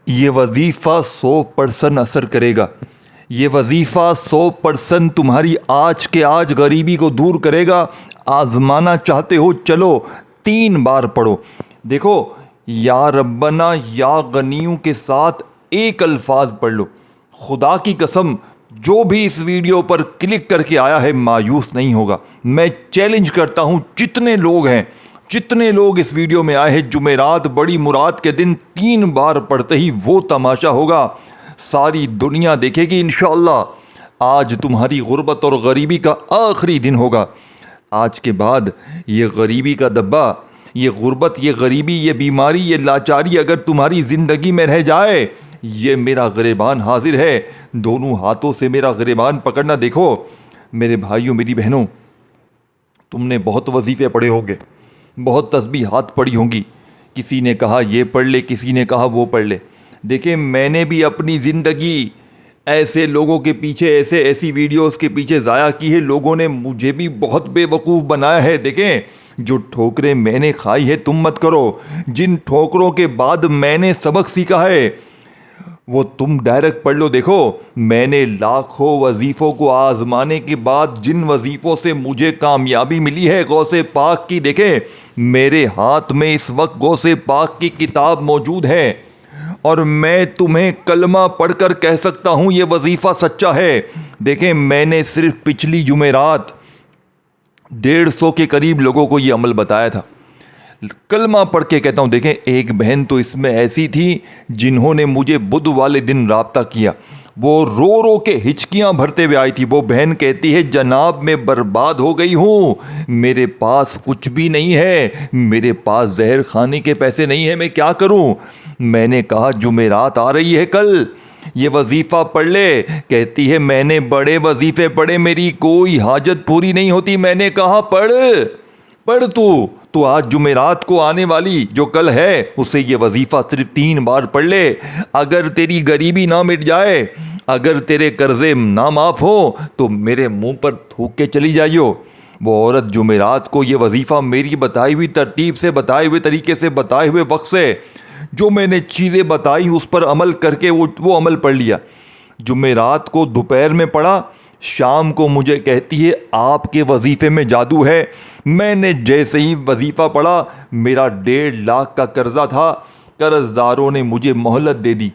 یہ وظیفہ 100% اثر کرے گا. یہ وظیفہ 100% تمہاری آج کے آج غریبی کو دور کرے گا. آزمانا چاہتے ہو چلو 3 بار پڑھو. دیکھو یا ربنا یا غنیوں کے ساتھ ایک الفاظ پڑھ لو. خدا کی قسم جو بھی اس ویڈیو پر کلک کر کے آیا ہے مایوس نہیں ہوگا. میں چیلنج کرتا ہوں جتنے لوگ اس ویڈیو میں آئے ہیں جمعرات بڑی مراد کے دن 3 بار پڑھتے ہی وہ تماشا ہوگا. ساری دنیا دیکھے گی انشاءاللہ. آج تمہاری غربت اور غریبی کا آخری دن ہوگا. آج کے بعد یہ غریبی کا دبا، یہ غربت، یہ غریبی، یہ بیماری، یہ لاچاری اگر تمہاری زندگی میں رہ جائے، یہ میرا گریبان حاضر ہے. دونوں ہاتھوں سے میرا گریبان پکڑنا. دیکھو میرے بھائیوں میری بہنوں، تم نے بہت وظیفے پڑھے ہوں گے، بہت تسبیحات پڑھی ہوں گی. کسی نے کہا یہ پڑھ لے، کسی نے کہا وہ پڑھ لے. دیکھیں میں نے بھی اپنی زندگی ایسے لوگوں کے پیچھے ایسی ویڈیوز کے پیچھے ضائع کی ہے. لوگوں نے مجھے بھی بہت بے وقوف بنایا ہے. دیکھیں جو ٹھوکریں میں نے کھائی ہے تم مت کرو. جن ٹھوکروں کے بعد میں نے سبق سیکھا ہے وہ تم ڈائریکٹ پڑھ لو. دیکھو میں نے لاکھوں وظیفوں کو آزمانے کے بعد جن وظیفوں سے مجھے کامیابی ملی ہے غوث پاک کی، دیکھیں میرے ہاتھ میں اس وقت غوث پاک کی کتاب موجود ہے اور میں تمہیں کلمہ پڑھ کر کہہ سکتا ہوں یہ وظیفہ سچا ہے. دیکھیں میں نے صرف پچھلی جمعرات 150 کے قریب لوگوں کو یہ عمل بتایا تھا. کلمہ پڑھ کے کہتا ہوں. دیکھیں ایک بہن تو اس میں ایسی تھی جنہوں نے مجھے بدھ والے دن رابطہ کیا. وہ رو کے ہچکیاں بھرتے ہوئے آئی تھی. وہ بہن کہتی ہے جناب میں برباد ہو گئی ہوں، میرے پاس کچھ بھی نہیں ہے، میرے پاس زہر کھانے کے پیسے نہیں ہیں، میں کیا کروں؟ میں نے کہا جمعرات آ رہی ہے کل، یہ وظیفہ پڑھ لے. کہتی ہے میں نے بڑے وظیفے پڑھے میری کوئی حاجت پوری نہیں ہوتی. میں نے کہا پڑھ تو آج جمعرات کو آنے والی جو کل ہے اسے یہ وظیفہ صرف 3 بار پڑھ لے. اگر تیری غریبی نہ مٹ جائے، اگر تیرے قرضے نہ معاف ہو تو میرے منہ پر تھوک کے چلی جائیو. وہ عورت جمعرات کو یہ وظیفہ میری بتائی ہوئی ترتیب سے، بتائے ہوئے طریقے سے، بتائے ہوئے وقت سے، جو میں نے چیزیں بتائی اس پر عمل کر کے وہ عمل پڑھ لیا. جمعرات کو دوپہر میں پڑھا، شام کو مجھے کہتی ہے آپ کے وظیفے میں جادو ہے. میں نے جیسے ہی وظیفہ پڑھا، میرا 1.5 لاکھ کا قرضہ تھا، قرض داروں نے مجھے مہلت دے دی.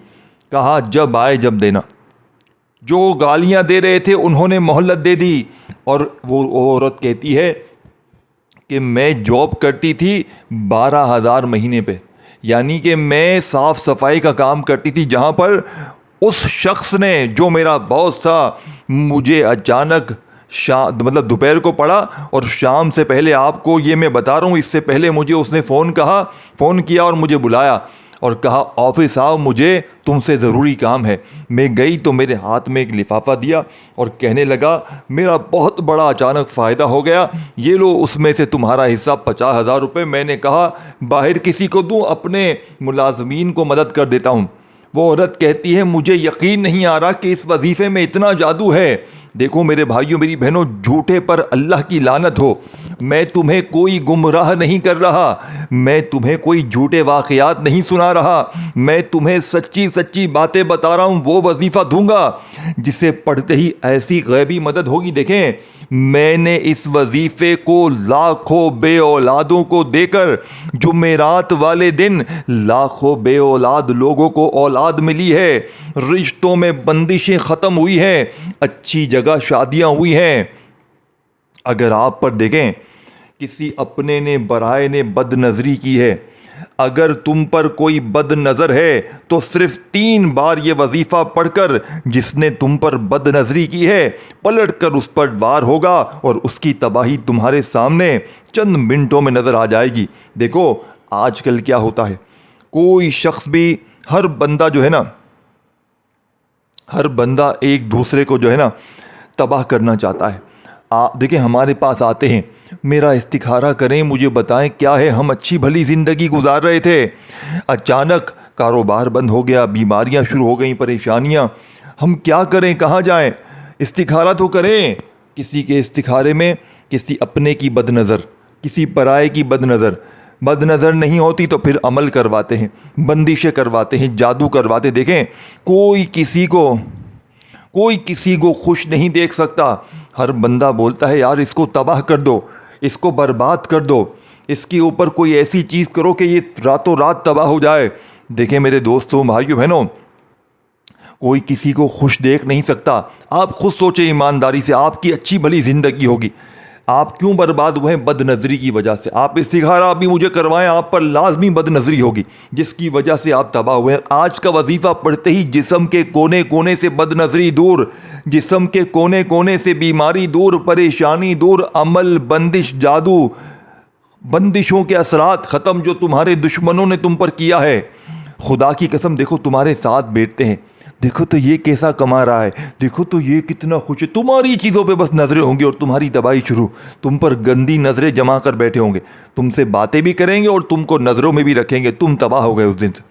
کہا جب آئے جب دینا. جو گالیاں دے رہے تھے انہوں نے مہلت دے دی. اور وہ عورت کہتی ہے کہ میں جاب کرتی تھی 12,000 مہینے پہ، یعنی کہ میں صاف صفائی کا کام کرتی تھی، جہاں پر اس شخص نے جو میرا باس تھا مجھے اچانک دوپہر کو پڑھا اور شام سے پہلے، آپ کو یہ میں بتا رہا ہوں، اس سے پہلے مجھے اس نے فون کیا اور مجھے بلایا اور کہا آفس آؤ، مجھے تم سے ضروری کام ہے. میں گئی تو میرے ہاتھ میں ایک لفافہ دیا اور کہنے لگا میرا بہت بڑا اچانک فائدہ ہو گیا، یہ لو اس میں سے تمہارا حصہ 50,000 روپے. میں نے کہا باہر کسی کو دوں، اپنے ملازمین کو مدد کر دیتا ہوں. وہ عورت کہتی ہے مجھے یقین نہیں آ رہا کہ اس وظیفے میں اتنا جادو ہے. دیکھو میرے بھائیوں میری بہنوں، جھوٹے پر اللہ کی لعنت ہو. میں تمہیں کوئی گمراہ نہیں کر رہا، میں تمہیں کوئی جھوٹے واقعات نہیں سنا رہا، میں تمہیں سچی باتیں بتا رہا ہوں. وہ وظیفہ دوں گا جسے پڑھتے ہی ایسی غیبی مدد ہوگی. دیکھیں میں نے اس وظیفے کو لاکھوں بے اولادوں کو دے کر جمعرات والے دن لاکھوں بے اولاد لوگوں کو اولاد ملی ہے، رشتوں میں بندشیں ختم ہوئی ہیں، اچھی جگہ شادیاں ہوئی ہیں. اگر آپ پر دیکھیں کسی اپنے نے برائے نے بد نظری کی ہے، اگر تم پر کوئی بد نظر ہے تو صرف 3 بار یہ وظیفہ پڑھ کر جس نے تم پر بد نظری کی ہے پلٹ کر اس پر وار ہوگا اور اس کی تباہی تمہارے سامنے چند منٹوں میں نظر آ جائے گی. دیکھو آج کل کیا ہوتا ہے، کوئی شخص بھی، ہر بندہ جو ہے نا، ہر بندہ ایک دوسرے کو جو ہے نا تباہ کرنا چاہتا ہے. دیکھیں ہمارے پاس آتے ہیں، میرا استخارہ کریں، مجھے بتائیں کیا ہے. ہم اچھی بھلی زندگی گزار رہے تھے، اچانک کاروبار بند ہو گیا، بیماریاں شروع ہو گئیں، پریشانیاں. ہم کیا کریں، کہاں جائیں؟ استخارہ تو کریں. کسی کے استخارے میں کسی اپنے کی بد نظر، کسی پرائے کی بد نظر. بد نظر نہیں ہوتی تو پھر عمل کرواتے ہیں، بندشیں کرواتے ہیں، جادو کرواتے. دیکھیں کوئی کسی کو خوش نہیں دیکھ سکتا. ہر بندہ بولتا ہے یار اس کو تباہ کر دو، اس کو برباد کر دو، اس کے اوپر کوئی ایسی چیز کرو کہ یہ راتوں رات تباہ ہو جائے. دیکھیں میرے دوستوں، بھائیو بہنوں، کوئی کسی کو خوش دیکھ نہیں سکتا. آپ خود سوچیں ایمانداری سے، آپ کی اچھی بھلی زندگی ہوگی، آپ کیوں برباد ہوئے ہیں؟ بد نظری کی وجہ سے. آپ استخارہ بھی مجھے کروائیں، آپ پر لازمی بد نظری ہوگی جس کی وجہ سے آپ تباہ ہوئے ہیں. آج کا وظیفہ پڑھتے ہی جسم کے کونے کونے سے بد نظری دور، جسم کے کونے کونے سے بیماری دور، پریشانی دور، عمل، بندش، جادو، بندشوں کے اثرات ختم جو تمہارے دشمنوں نے تم پر کیا ہے. خدا کی قسم دیکھو تمہارے ساتھ بیٹھتے ہیں، دیکھو تو یہ کیسا کما رہا ہے، دیکھو تو یہ کتنا خوش ہے. تمہاری چیزوں پہ بس نظریں ہوں گی اور تمہاری تباہی شروع. تم پر گندی نظریں جما کر بیٹھے ہوں گے، تم سے باتیں بھی کریں گے اور تم کو نظروں میں بھی رکھیں گے. تم تباہ ہو گئے اس دن سے.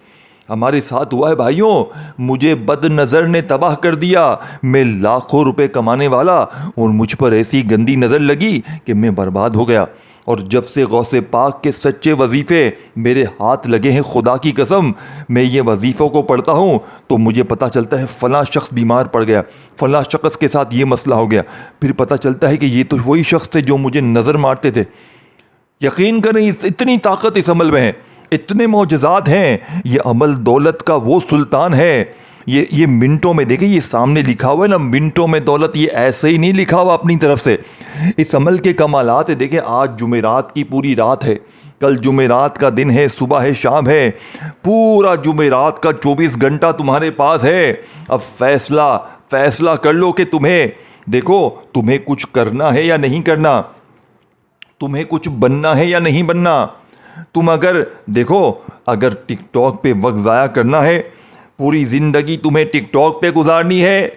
ہمارے ساتھ ہوا ہے بھائیوں، مجھے بد نظر نے تباہ کر دیا. میں لاکھوں روپے کمانے والا اور مجھ پر ایسی گندی نظر لگی کہ میں برباد ہو گیا. اور جب سے غوث پاک کے سچے وظیفے میرے ہاتھ لگے ہیں، خدا کی قسم میں یہ وظیفوں کو پڑھتا ہوں تو مجھے پتہ چلتا ہے فلاں شخص بیمار پڑ گیا، فلاں شخص کے ساتھ یہ مسئلہ ہو گیا. پھر پتہ چلتا ہے کہ یہ تو وہی شخص تھے جو مجھے نظر مارتے تھے. یقین کریں اتنی طاقت اس عمل میں ہے، اتنے معجزات ہیں. یہ عمل دولت کا وہ سلطان ہے. یہ منٹوں میں، دیکھیں یہ سامنے لکھا ہوا ہے نا، منٹوں میں دولت، یہ ایسے ہی نہیں لکھا ہوا اپنی طرف سے. اس عمل کے کمالات ہے. دیکھیں آج جمعرات کی پوری رات ہے، کل جمعرات کا دن ہے، صبح ہے، شام ہے، پورا جمعرات کا 24 گھنٹہ تمہارے پاس ہے. اب فیصلہ کر لو کہ تمہیں کچھ کرنا ہے یا نہیں کرنا، تمہیں کچھ بننا ہے یا نہیں بننا. تم اگر ٹک ٹاک پہ وقت ضائع کرنا ہے، پوری زندگی تمہیں ٹک ٹاک پہ گزارنی ہے،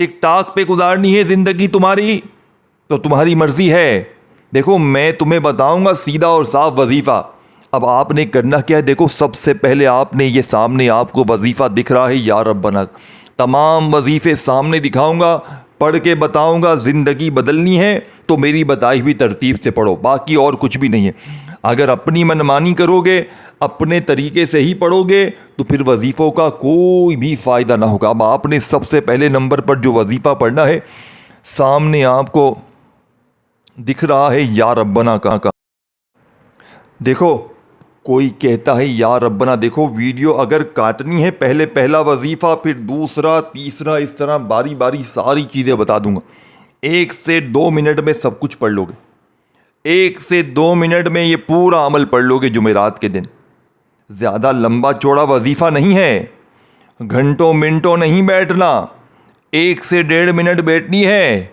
ٹک ٹاک پہ گزارنی ہے زندگی تمہاری، تو تمہاری مرضی ہے. دیکھو میں تمہیں بتاؤں گا سیدھا اور صاف وظیفہ. اب آپ نے کرنا کیا ہے؟ دیکھو سب سے پہلے آپ نے یہ سامنے آپ کو وظیفہ دکھ رہا ہے یا ربنا، تمام وظیفے سامنے دکھاؤں گا، پڑھ کے بتاؤں گا. زندگی بدلنی ہے تو میری بتائی ہوئی ترتیب سے پڑھو، باقی اور کچھ بھی نہیں ہے. اگر اپنی منمانی کرو گے، اپنے طریقے سے ہی پڑھو گے تو پھر وظیفوں کا کوئی بھی فائدہ نہ ہوگا. اب آپ نے سب سے پہلے نمبر پر جو وظیفہ پڑھنا ہے، سامنے آپ کو دکھ رہا ہے یا ربنا کا. دیکھو کوئی کہتا ہے یا ربنا، دیکھو ویڈیو اگر کاٹنی ہے پہلے پہلا وظیفہ، پھر دوسرا، تیسرا، اس طرح باری باری ساری چیزیں بتا دوں گا. 1 سے 2 منٹ میں سب کچھ پڑھ لو گے، 1 سے 2 منٹ میں یہ پورا عمل پڑھ لو گے جمعرات کے دن. زیادہ لمبا چوڑا وظیفہ نہیں ہے، گھنٹوں منٹوں نہیں بیٹھنا، 1 سے 1.5 منٹ بیٹھنی ہے.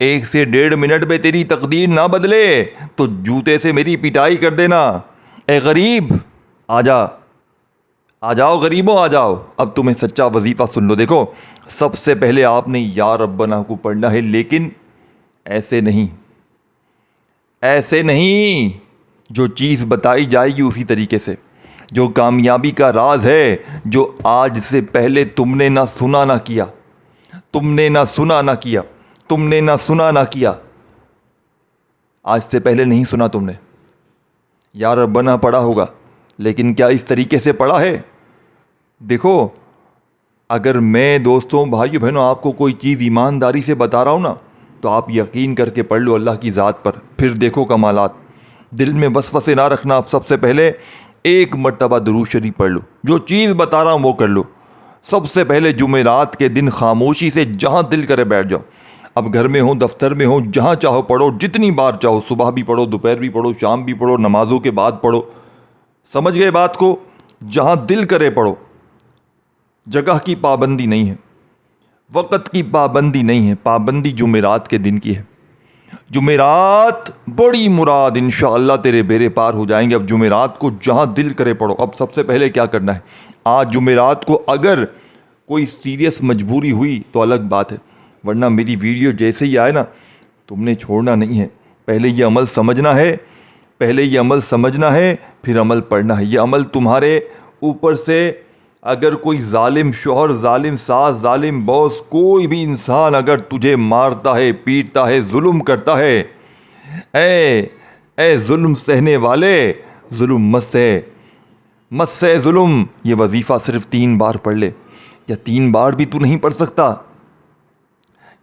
1 سے 1.5 منٹ میں تیری تقدیر نہ بدلے تو جوتے سے میری پٹائی کر دینا. اے غریب آ جاؤ غریبوں آ جاؤ. اب تمہیں سچا وظیفہ سن لو. دیکھو سب سے پہلے آپ نے یا ربنا کو پڑھنا ہے، لیکن ایسے نہیں جو چیز بتائی جائے گی اسی طریقے سے. جو کامیابی کا راز ہے، جو آج سے پہلے تم نے نہ سنا نہ کیا، آج سے پہلے نہیں سنا تم نے. یا ربنا پڑھا ہوگا، لیکن کیا اس طریقے سے پڑھا ہے؟ دیکھو اگر میں دوستوں بھائیو بہنوں آپ کو کوئی چیز ایمانداری سے بتا رہا ہوں نا، تو آپ یقین کر کے پڑھ لو اللہ کی ذات پر، پھر دیکھو کمالات. دل میں وسوسے نہ رکھنا. آپ سب سے پہلے 1 مرتبہ درود شریف پڑھ لو، جو چیز بتا رہا ہوں وہ کر لو. سب سے پہلے جمعرات کے دن خاموشی سے جہاں دل کرے بیٹھ جاؤ. اب گھر میں ہو، دفتر میں ہو، جہاں چاہو پڑھو، جتنی بار چاہو، صبح بھی پڑھو، دوپہر بھی پڑھو، شام بھی پڑھو، نمازوں کے بعد پڑھو. سمجھ گئے بات کو؟ جہاں دل کرے پڑھو. جگہ کی پابندی نہیں ہے، وقت کی پابندی نہیں ہے، پابندی جمعرات کے دن کی ہے. جمعرات بڑی مراد انشاءاللہ تیرے بیڑے پار ہو جائیں گے. اب جمعرات کو جہاں دل کرے پڑھو. اب سب سے پہلے کیا کرنا ہے؟ آج جمعرات کو اگر کوئی سیریس مجبوری ہوئی تو الگ بات ہے، ورنہ میری ویڈیو جیسے ہی آئے نا تم نے چھوڑنا نہیں ہے. پہلے یہ عمل سمجھنا ہے، پھر عمل پڑھنا ہے. یہ عمل تمہارے اوپر سے اگر کوئی ظالم شوہر، ظالم ساس، ظالم باس، کوئی بھی انسان اگر تجھے مارتا ہے، پیٹتا ہے، ظلم کرتا ہے، اے ظلم سہنے والے، ظلم مت سے ظلم، یہ وظیفہ صرف 3 بار پڑھ لے. کیا 3 بار بھی تو نہیں پڑھ سکتا؟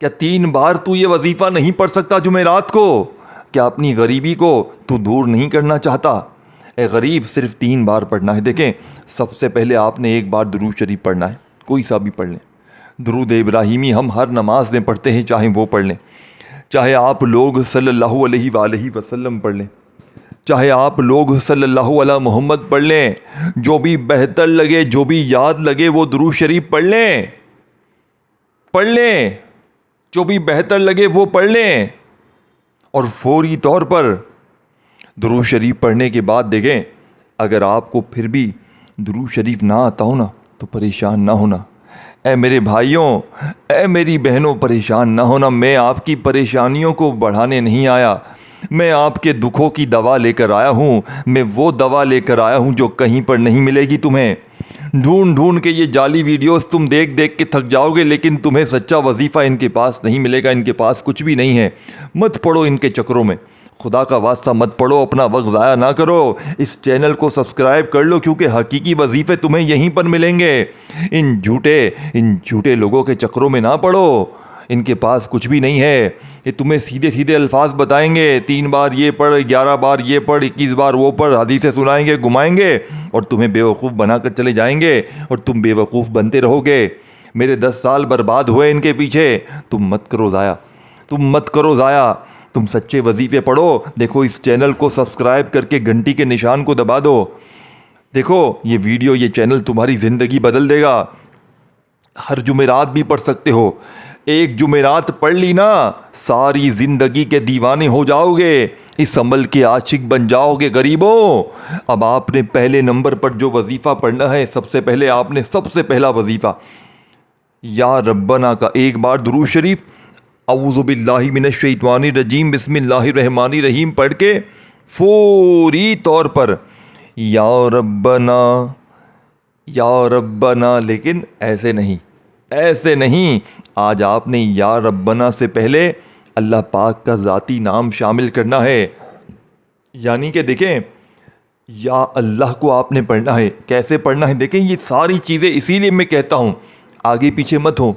کیا 3 بار تو یہ وظیفہ نہیں پڑھ سکتا جمعرات کو؟ کیا اپنی غریبی کو تو دور نہیں کرنا چاہتا؟ اے غریب، صرف 3 بار پڑھنا ہے. دیکھیں، سب سے پہلے آپ نے ایک بار درود شریف پڑھنا ہے، کوئی سا بھی پڑھ لیں. درود ابراہیمی ہم ہر نماز میں پڑھتے ہیں، چاہے وہ پڑھ لیں، چاہے آپ لوگ صلی اللہ علیہ وآلہ وسلم پڑھ لیں، چاہے آپ لوگ صلی اللہ علیہ محمد پڑھ لیں. جو بھی بہتر لگے، جو بھی یاد لگے، وہ درود شریف پڑھ لیں. جو بھی بہتر لگے وہ پڑھ لیں. اور فوری طور پر درود شریف پڑھنے کے بعد دیکھیں، اگر آپ کو پھر بھی درود شریف نہ آتا ہو نا تو پریشان نہ ہونا. اے میرے بھائیوں، اے میری بہنوں، پریشان نہ ہونا. میں آپ کی پریشانیوں کو بڑھانے نہیں آیا، میں آپ کے دکھوں کی دوا لے کر آیا ہوں. میں وہ دوا لے کر آیا ہوں جو کہیں پر نہیں ملے گی تمہیں. ڈھونڈ کے یہ جعلی ویڈیوز تم دیکھ کے تھک جاؤ گے، لیکن تمہیں سچا وظیفہ ان کے پاس نہیں ملے گا. ان کے پاس کچھ بھی نہیں ہے. مت پڑو ان کے چکروں میں، خدا کا واسطہ مت پڑھو، اپنا وقت ضائع نہ کرو. اس چینل کو سبسکرائب کر لو، کیونکہ حقیقی وظیفے تمہیں یہیں پر ملیں گے. ان جھوٹے لوگوں کے چکروں میں نہ پڑو، ان کے پاس کچھ بھی نہیں ہے. یہ تمہیں سیدھے الفاظ بتائیں گے، 3 بار یہ پڑھ، 11 بار یہ پڑھ، 21 بار وہ پڑھ، حدیثیں سنائیں گے، گھمائیں گے، اور تمہیں بیوقوف بنا کر چلے جائیں گے، اور تم بیوقوف بنتے رہو گے. میرے 10 سال برباد ہوئے ان کے پیچھے. تم مت کرو ضائع. تم سچے وظیفے پڑھو. دیکھو، اس چینل کو سبسکرائب کر کے گھنٹی کے نشان کو دبا دو. دیکھو، یہ ویڈیو، یہ چینل تمہاری زندگی بدل دے گا. ہر جمعرات بھی پڑھ سکتے ہو. ایک جمعرات پڑھ لی نا، ساری زندگی کے دیوانے ہو جاؤ گے، اس عمل کے عاشق بن جاؤ گے. غریبوں، اب آپ نے پہلے نمبر پر جو وظیفہ پڑھنا ہے، سب سے پہلا وظیفہ یا ربنا کا 1 بار درود شریف، اعوذ باللہ من الشیطان الرجیم، بسم اللہ الرحمن الرحیم پڑھ کے فوری طور پر یا ربنا. لیکن ایسے نہیں. آج آپ نے یا ربنا سے پہلے اللہ پاک کا ذاتی نام شامل کرنا ہے. یعنی کہ دیکھیں، یا اللہ کو آپ نے پڑھنا ہے. کیسے پڑھنا ہے؟ دیکھیں، یہ ساری چیزیں اسی لیے میں کہتا ہوں آگے پیچھے مت ہو،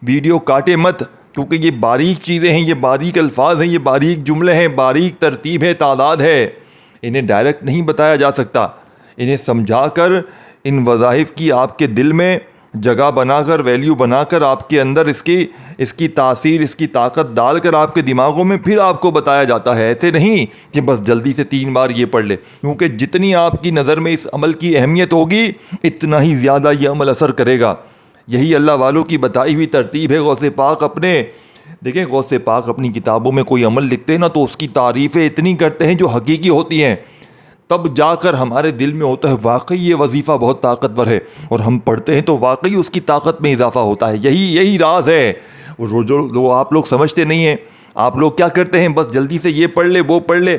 ویڈیو کاٹے مت، کیونکہ یہ باریک چیزیں ہیں، یہ باریک الفاظ ہیں، یہ باریک جملے ہیں، باریک ترتیب ہے، تعداد ہے. انہیں ڈائریکٹ نہیں بتایا جا سکتا. انہیں سمجھا کر، ان وظائف کی آپ کے دل میں جگہ بنا کر، ویلیو بنا کر، آپ کے اندر اس کی تاثیر، اس کی طاقت ڈال کر آپ کے دماغوں میں پھر آپ کو بتایا جاتا ہے. ایسے نہیں کہ بس جلدی سے 3 بار یہ پڑھ لے، کیونکہ جتنی آپ کی نظر میں اس عمل کی اہمیت ہوگی، اتنا ہی زیادہ یہ عمل اثر کرے گا. یہی اللہ والوں کی بتائی ہوئی ترتیب ہے. غوث پاک اپنی کتابوں میں کوئی عمل لکھتے ہیں نا، تو اس کی تعریفیں اتنی کرتے ہیں جو حقیقی ہوتی ہیں. تب جا کر ہمارے دل میں ہوتا ہے واقعی یہ وظیفہ بہت طاقتور ہے، اور ہم پڑھتے ہیں تو واقعی اس کی طاقت میں اضافہ ہوتا ہے. یہی راز ہے، جو آپ لوگ سمجھتے نہیں ہیں. آپ لوگ کیا کرتے ہیں؟ بس جلدی سے یہ پڑھ لے، وہ پڑھ لے،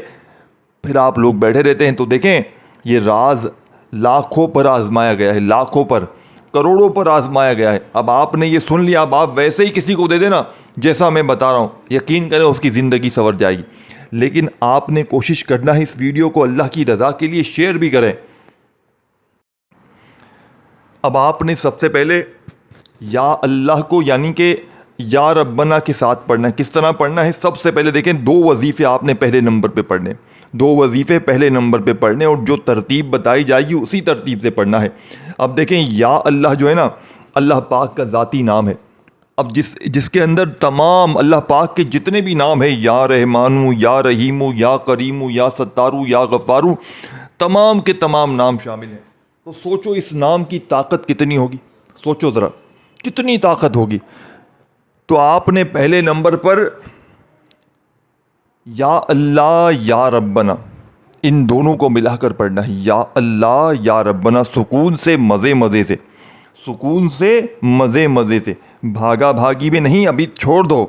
پھر آپ لوگ بیٹھے رہتے ہیں. تو دیکھیں، یہ راز لاکھوں پر آزمایا گیا ہے، لاکھوں پر، کروڑوں پر آزمایا گیا ہے. اب آپ نے یہ سن لیا، اب آپ ویسے ہی کسی کو دے دینا جیسا میں بتا رہا ہوں، یقین کریں اس کی زندگی سنور جائے گی. لیکن آپ نے کوشش کرنا ہے اس ویڈیو کو اللہ کی رضا کے لیے شیئر بھی کریں. اب آپ نے سب سے پہلے یا اللہ کو، یعنی کہ یا ربنا کے ساتھ پڑھنا ہے. کس طرح پڑھنا ہے؟ سب سے پہلے دیکھیں، 2 وظیفے آپ نے پہلے نمبر پہ پڑھنے، 2 وظیفے پہلے نمبر پہ پڑھنے، اور جو ترتیب بتائی جائے گی اسی ترتیب سے پڑھنا ہے. اب دیکھیں، یا اللہ جو ہے نا، اللہ پاک کا ذاتی نام ہے. اب جس کے اندر تمام اللہ پاک کے جتنے بھی نام ہیں، یا رحمانو، یا رحیمو، یا کریمو، یا ستارو، یا غفارو، تمام کے تمام نام شامل ہیں. تو سوچو اس نام کی طاقت کتنی ہوگی، سوچو ذرا کتنی طاقت ہوگی. تو آپ نے پہلے نمبر پر یا اللہ یا ربنا، ان دونوں کو ملا کر پڑھنا ہے. یا اللہ یا ربنا، سکون سے، مزے سے، بھاگا بھاگی میں نہیں. ابھی چھوڑ دو،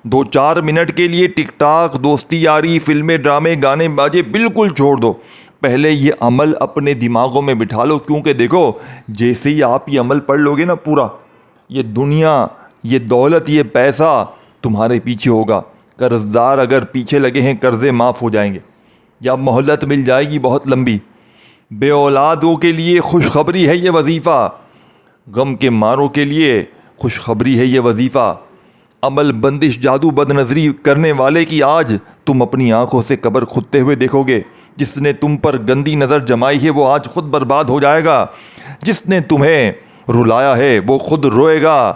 2-4 منٹ کے لیے ٹک ٹاک، دوستی یاری، فلمیں، ڈرامے، گانے بازے بالکل چھوڑ دو. پہلے یہ عمل اپنے دماغوں میں بٹھا لو. کیونکہ دیکھو، جیسے ہی آپ یہ عمل پڑھ لو گے نا، پورا یہ دنیا، یہ دولت، یہ پیسہ تمہارے پیچھے ہوگا. قرض دار اگر پیچھے لگے ہیں، قرضے معاف ہو جائیں گے، یا مہلت مل جائے گی بہت لمبی. بے اولادوں کے لیے خوشخبری ہے یہ وظیفہ، غم کے ماروں کے لیے خوشخبری ہے یہ وظیفہ، عمل بندش جادو بد نظری کرنے والے کی آج تم اپنی آنکھوں سے قبر کھودتے ہوئے دیکھو گے۔ جس نے تم پر گندی نظر جمائی ہے وہ آج خود برباد ہو جائے گا، جس نے تمہیں رلایا ہے وہ خود روئے گا۔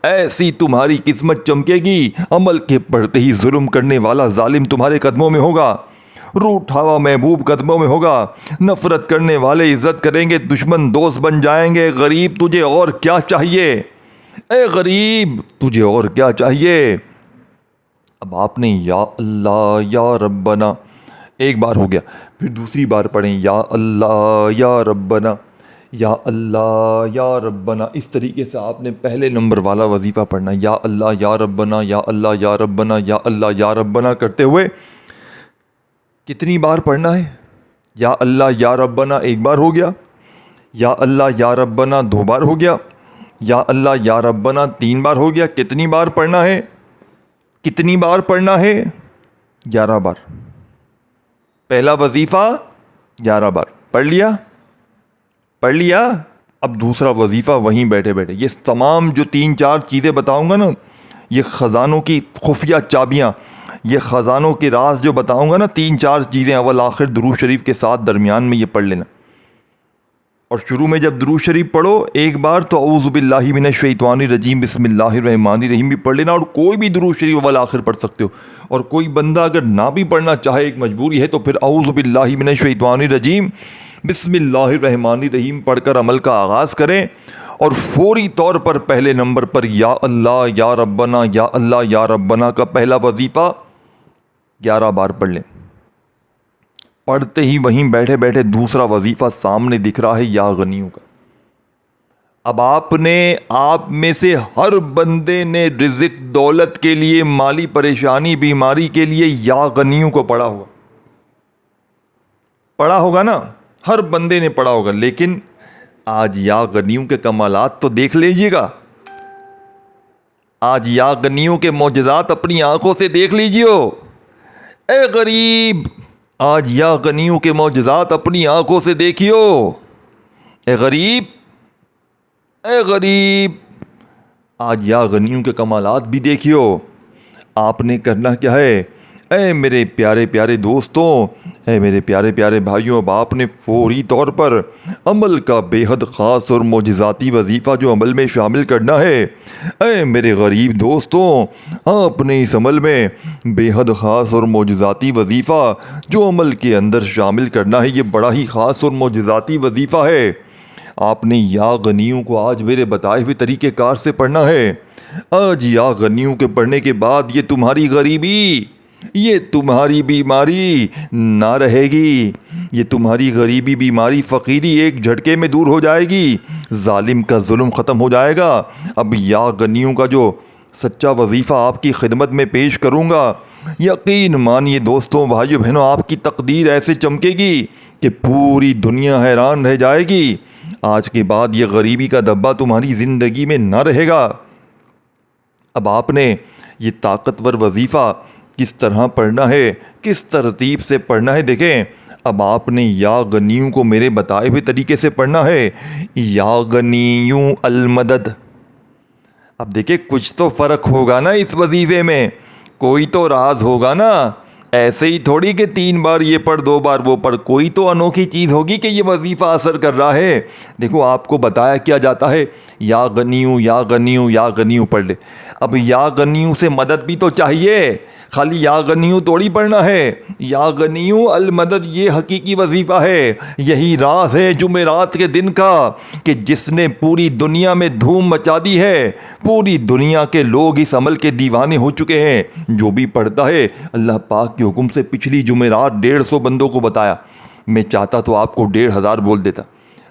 ایسی تمہاری قسمت چمکے گی، عمل کے پڑھتے ہی ظلم کرنے والا ظالم تمہارے قدموں میں ہوگا، روٹھا ہوا محبوب قدموں میں ہوگا، نفرت کرنے والے عزت کریں گے، دشمن دوست بن جائیں گے۔ غریب تجھے اور کیا چاہیے، اے غریب تجھے اور کیا چاہیے؟ اب آپ نے یا اللہ یا ربنا ایک بار ہو گیا، پھر دوسری بار پڑھیں یا اللہ یا ربنا، یا اللہ یا ربنا۔ اس طریقے سے آپ نے پہلے نمبر والا وظیفہ پڑھنا، یا اللہ یا ربنا، یا اللہ یا ربنا، یا اللہ یا ربنا کرتے ہوئے کتنی بار پڑھنا ہے؟ یا اللہ یا ربنا ایک بار ہو گیا، یا اللہ یا ربنا دو بار ہو گیا، یا اللہ یا ربنا تین بار ہو گیا۔ کتنی بار پڑھنا ہے؟ کتنی بار پڑھنا ہے؟ 11 بار۔ پہلا وظیفہ 11 بار پڑھ لیا، پڑھ لیا۔ اب دوسرا وظیفہ وہیں بیٹھے بیٹھے، یہ تمام جو 3-4 چیزیں بتاؤں گا نا، یہ خزانوں کی خفیہ چابیاں، یہ خزانوں کے راز جو بتاؤں گا نا، 3-4 چیزیں اول آخر درود شریف کے ساتھ درمیان میں یہ پڑھ لینا۔ اور شروع میں جب درود شریف پڑھو ایک بار تو اعوذ باللہ من الشیطان الرجیم بسم اللہ الرحمن الرحیم بھی پڑھ لینا، اور کوئی بھی درود شریف اول آخر پڑھ سکتے ہو۔ اور کوئی بندہ اگر نہ بھی پڑھنا چاہے، ایک مجبوری ہے، تو پھر اعوذ باللہ من الشیطان الرجیم بسم اللہ الرحمن الرحیم پڑھ کر عمل کا آغاز کریں، اور فوری طور پر پہلے نمبر پر یا اللہ یا ربنا، یا اللہ یا ربنا کا پہلا وظیفہ 11 بار پڑھ لیں۔ پڑھتے ہی وہیں بیٹھے بیٹھے دوسرا وظیفہ سامنے دکھ رہا ہے یا غنیوں کا۔ اب آپ میں سے ہر بندے نے رزق دولت کے لیے، مالی پریشانی بیماری کے لیے یا غنیوں کو پڑھا ہوگا نا، ہر بندے نے پڑھا ہوگا۔ لیکن آج یا غنیوں کے کمالات تو دیکھ لیجیے گا، آج یا غنیوں کے معجزات اپنی آنکھوں سے دیکھ لیجیے۔ اے غریب آج یا غنیوں کے معجزات اپنی آنکھوں سے دیکھیو۔ اے غریب، اے غریب آج یا غنیوں کے کمالات بھی دیکھیو۔ آپ نے کرنا کیا ہے؟ اے میرے پیارے پیارے دوستوں، اے میرے پیارے پیارے بھائیوں، اب آپ نے فوری طور پر عمل کا بے حد خاص اور معجزاتی وظیفہ جو عمل میں شامل کرنا ہے۔ اے میرے غریب دوستوں، آپ نے اس عمل میں بے حد خاص اور معجزاتی وظیفہ جو عمل کے اندر شامل کرنا ہے، یہ بڑا ہی خاص اور معجزاتی وظیفہ ہے۔ آپ نے یا غنیوں کو آج میرے بتائے ہوئے طریقہ کار سے پڑھنا ہے۔ آج یا غنیوں کے پڑھنے کے بعد یہ تمہاری غریبی، یہ تمہاری بیماری نہ رہے گی، یہ تمہاری غریبی بیماری فقیری ایک جھٹکے میں دور ہو جائے گی، ظالم کا ظلم ختم ہو جائے گا۔ اب یا غنیوں کا جو سچا وظیفہ آپ کی خدمت میں پیش کروں گا، یقین مانیے دوستوں بھائیو بہنوں، آپ کی تقدیر ایسے چمکے گی کہ پوری دنیا حیران رہ جائے گی۔ آج کے بعد یہ غریبی کا دبا تمہاری زندگی میں نہ رہے گا۔ اب آپ نے یہ طاقتور وظیفہ کس طرح پڑھنا ہے، کس ترتیب سے پڑھنا ہے، دیکھیں اب آپ نے یا غنیوں کو میرے بتائے ہوئے طریقے سے پڑھنا ہے۔ یا غنیوں المدد۔ اب دیکھیں کچھ تو فرق ہوگا نا اس وظیفے میں، کوئی تو راز ہوگا نا، ایسے ہی تھوڑی کہ 3 بار یہ پڑھ 2 بار وہ پڑھ، کوئی تو انوکھی چیز ہوگی کہ یہ وظیفہ اثر کر رہا ہے۔ دیکھو آپ کو بتایا کیا جاتا ہے، یا غنیوں یا غنیوں یا غنیوں پڑھ لے۔ اب یا غنیوں سے مدد بھی تو چاہیے، خالی یا غنیوں توڑی پڑھنا ہے۔ یا غنیوں المدد یہ حقیقی وظیفہ ہے، یہی راز ہے جمعرات کے دن کا کہ جس نے پوری دنیا میں دھوم مچا دی ہے، پوری دنیا کے لوگ اس عمل کے دیوانے ہو چکے ہیں۔ جو بھی پڑھتا ہے، اللہ پاک کے حکم سے پچھلی جمعرات 150 بندوں کو بتایا، میں چاہتا تو آپ کو 1500 بول دیتا،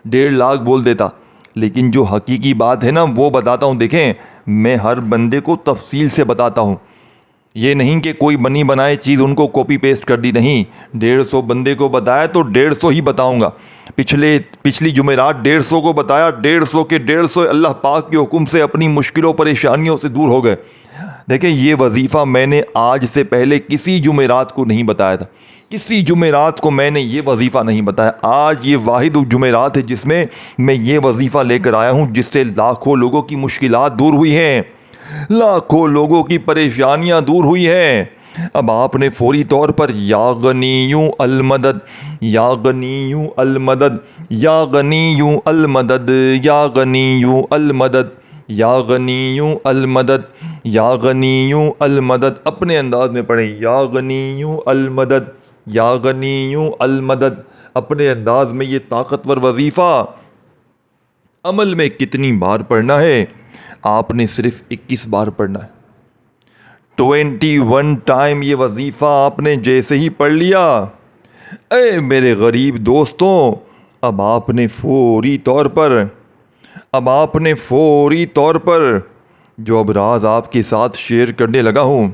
1.5 لاکھ بول دیتا، لیکن جو حقیقی بات ہے نا وہ بتاتا ہوں۔ دیکھیں میں ہر بندے کو تفصیل سے بتاتا ہوں، یہ نہیں کہ کوئی بنی بنائی چیز ان کو کاپی پیسٹ کر دی، نہیں، 150 بندے کو بتایا تو 150 ہی بتاؤں گا۔ پچھلی جمعرات 150 کو بتایا، 150 کے 150 اللہ پاک کے حکم سے اپنی مشکلوں پریشانیوں سے دور ہو گئے۔ دیکھیں یہ وظیفہ میں نے آج سے پہلے کسی جمعرات کو نہیں بتایا تھا، کسی جمعرات کو میں نے یہ وظیفہ نہیں بتایا۔ آج یہ واحد جمعرات ہے جس میں میں یہ وظیفہ لے کر آیا ہوں، جس سے لاکھوں لوگوں کی مشکلات دور ہوئی ہیں، لاکھوں لوگوں کی پریشانیاں دور ہوئی ہیں۔ اب آپ نے فوری طور پر یا غنیوں المدد، یا غنیوں المدد، یا غنیوں المدد، یا غنیوں المدد، یا غنیوں المدد، یا غنیوں المدد اپنے انداز میں پڑھیں، یا غنیوں المدد، یا غنیوں المدد اپنے انداز میں۔ یہ طاقتور وظیفہ عمل میں کتنی بار پڑھنا ہے؟ آپ نے صرف 21 بار پڑھنا ہے۔ 21 ٹائم یہ وظیفہ آپ نے جیسے ہی پڑھ لیا، اے میرے غریب دوستوں، اب آپ نے فوری طور پر جو اب راز آپ کے ساتھ شیئر کرنے لگا ہوں،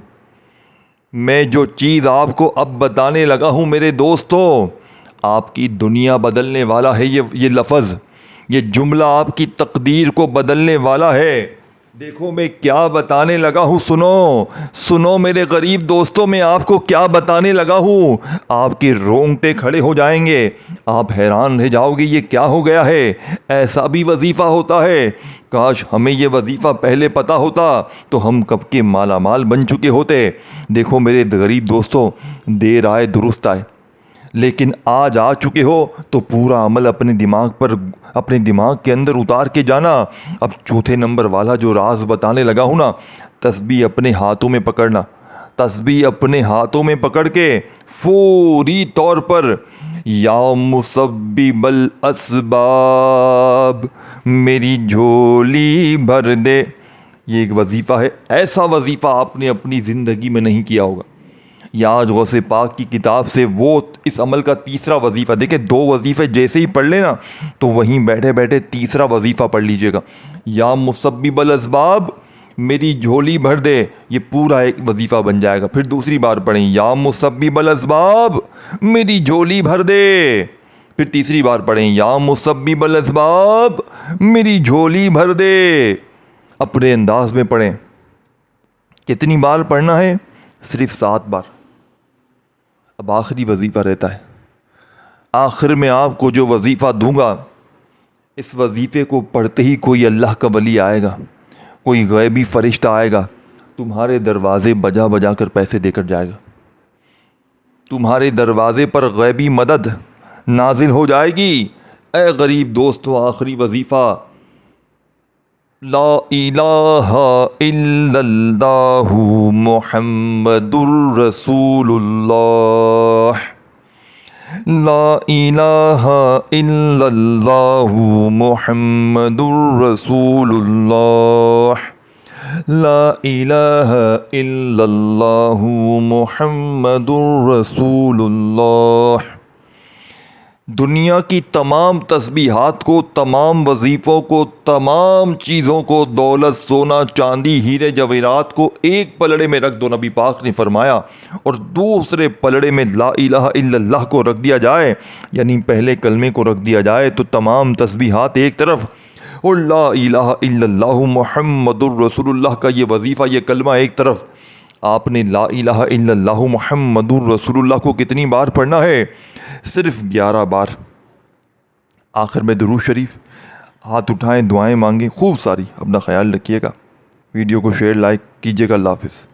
میں جو چیز آپ کو اب بتانے لگا ہوں میرے دوستوں، آپ کی دنیا بدلنے والا ہے۔ یہ لفظ، یہ جملہ آپ کی تقدیر کو بدلنے والا ہے۔ دیکھو میں کیا بتانے لگا ہوں، سنو میرے غریب دوستوں، میں آپ کو کیا بتانے لگا ہوں۔ آپ کے رونگٹے کھڑے ہو جائیں گے، آپ حیران رہ جاؤ گے یہ کیا ہو گیا ہے، ایسا بھی وظیفہ ہوتا ہے۔ کاش ہمیں یہ وظیفہ پہلے پتا ہوتا تو ہم کب کے مالا مال بن چکے ہوتے۔ دیکھو میرے غریب دوستوں، دیر آئے درست آئے، لیکن آج آ چکے ہو تو پورا عمل اپنے دماغ کے اندر اتار کے جانا۔ اب چوتھے نمبر والا جو راز بتانے لگا ہوں نا، تسبیح اپنے ہاتھوں میں پکڑنا، تسبیح اپنے ہاتھوں میں پکڑ کے فوری طور پر یا مسبب الاسباب میری جھولی بھر دے، یہ ایک وظیفہ ہے۔ ایسا وظیفہ آپ نے اپنی زندگی میں نہیں کیا ہوگا۔ یاد غوث پاک کی کتاب سے وہ اس عمل کا تیسرا وظیفہ، دیکھیں 2 وظیفے جیسے ہی پڑھ لینا تو وہیں بیٹھے بیٹھے تیسرا وظیفہ پڑھ لیجئے گا، یا مسبب الاسباب میری جھولی بھر دے، یہ پورا ایک وظیفہ بن جائے گا۔ پھر دوسری بار پڑھیں، یا مسبب الاسباب میری جھولی بھر دے، پھر تیسری بار پڑھیں، یا مسبب الاسباب میری جھولی بھر دے۔ اپنے انداز میں پڑھیں۔ کتنی بار پڑھنا ہے؟ صرف 7 بار۔ اب آخری وظیفہ رہتا ہے، آخر میں آپ کو جو وظیفہ دوں گا، اس وظیفے کو پڑھتے ہی کوئی اللہ کا ولی آئے گا، کوئی غیبی فرشتہ آئے گا، تمہارے دروازے بجا کر پیسے دے کر جائے گا، تمہارے دروازے پر غیبی مدد نازل ہو جائے گی۔ اے غریب دوستو، آخری وظیفہ لا الہ الا اللہ محمد الرسول اللہ، لا الہ الا اللہ محمد الرسول اللہ، لا الہ الا اللہ محمد الرسول اللہ۔ دنیا کی تمام تسبیحات کو، تمام وظیفوں کو، تمام چیزوں کو، دولت، سونا، چاندی، ہیرے جواہرات کو ایک پلڑے میں رکھ دو، نبی پاک نے فرمایا، اور دوسرے پلڑے میں لا الہ الا اللہ کو رکھ دیا جائے، یعنی پہلے کلمے کو رکھ دیا جائے تو تمام تسبیحات ایک طرف اور لا الہ الا اللہ محمد الرسول اللہ کا یہ وظیفہ، یہ کلمہ ایک طرف۔ آپ نے لا الہ الا اللہ محمد الرسول اللہ کو کتنی بار پڑھنا ہے؟ صرف 11 بار۔ آخر میں درود شریف، ہاتھ اٹھائیں، دعائیں مانگیں خوب ساری۔ اپنا خیال رکھیے گا، ویڈیو کو شیئر لائک کیجیے گا۔ اللہ حافظ۔